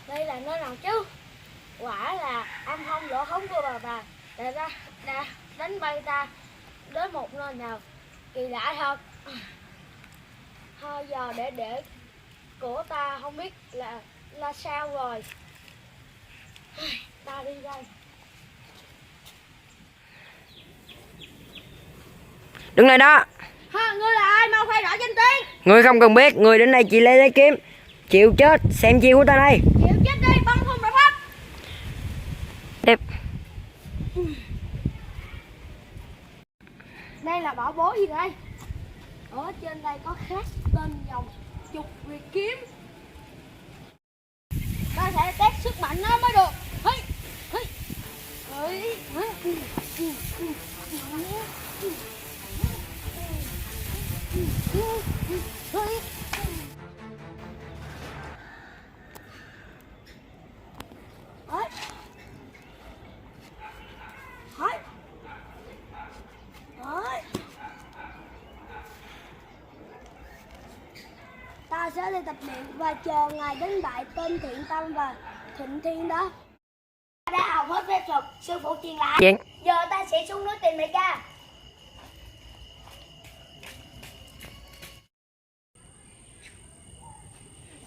Đây là nơi nào chứ? Quả là âm phong lỗ hống của bà đã đánh bay ta đến một nơi nào kỳ lạ thật. Thôi giờ để của ta không biết là sao rồi. Ta đi đây. Đứng lại đó. Ha, ngươi là ai? Mau khai rõ danh tiếng. Ngươi không cần biết, ngươi đến đây chỉ lấy kiếm. Chịu chết, xem chiêu của ta đây. Chịu chết đi, băng phong đại pháp. Đẹp. Đây là bảo bối gì đây? Ở trên đây có khắc tên dòng Trục Nguyệt kiếm. Ta sẽ test sức mạnh nó mới được. Hey, hey, hey, hey. Ta sẽ đi tập luyện và chờ ngài đến đại tên Thiện Tâm và Thịnh Thiên đó. Ta đã học hết phép thuật sư phụ truyền lại. Chuyện. Giờ ta sẽ xuống núi tìm mẹ cha.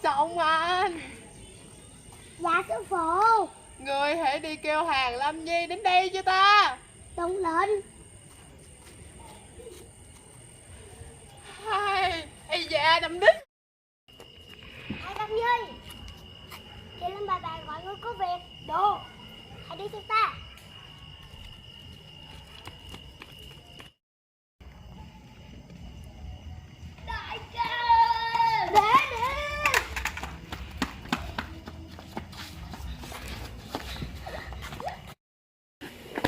Xong anh. Dạ sư phụ. Người hãy đi kêu hàng Lâm Nhi đến đây cho ta. Tuân lệnh. Ây da đâm đích. Hãy Lâm Nhi. Chị Lâm bà gọi ngươi có việc. Đồ. Hãy đi theo ta. Đại ca. Để đi.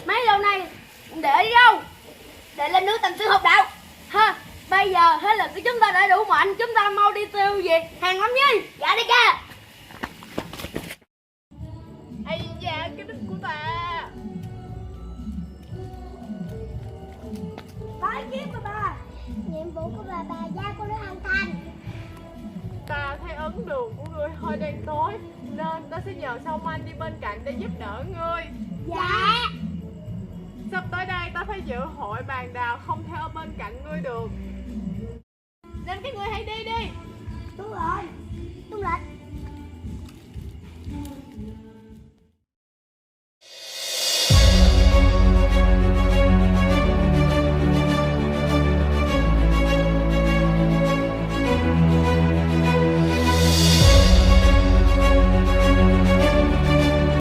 Mấy lâu nay để đi đâu? Để lên núi tầm sư học đạo. Ha, bây giờ hết là chúng ta đã đủ mạnh, chúng ta mau đi tiêu diệt hàng Lâm Nhi. Dạ đi ca. Ây da cái đích của ta. Bái kiếm của bà. Nhiệm vụ của bà giao cô đã hoàn thành. Ta thấy ấn đường của ngươi hơi đen tối, nên ta sẽ nhờ Song Anh đi bên cạnh để giúp đỡ ngươi. Dạ. Sắp tới đây ta phải dự hội bàn đào, không thể ở bên cạnh ngươi được, nên cái ngươi hãy đi đi. Đúng rồi. Đúng lệnh.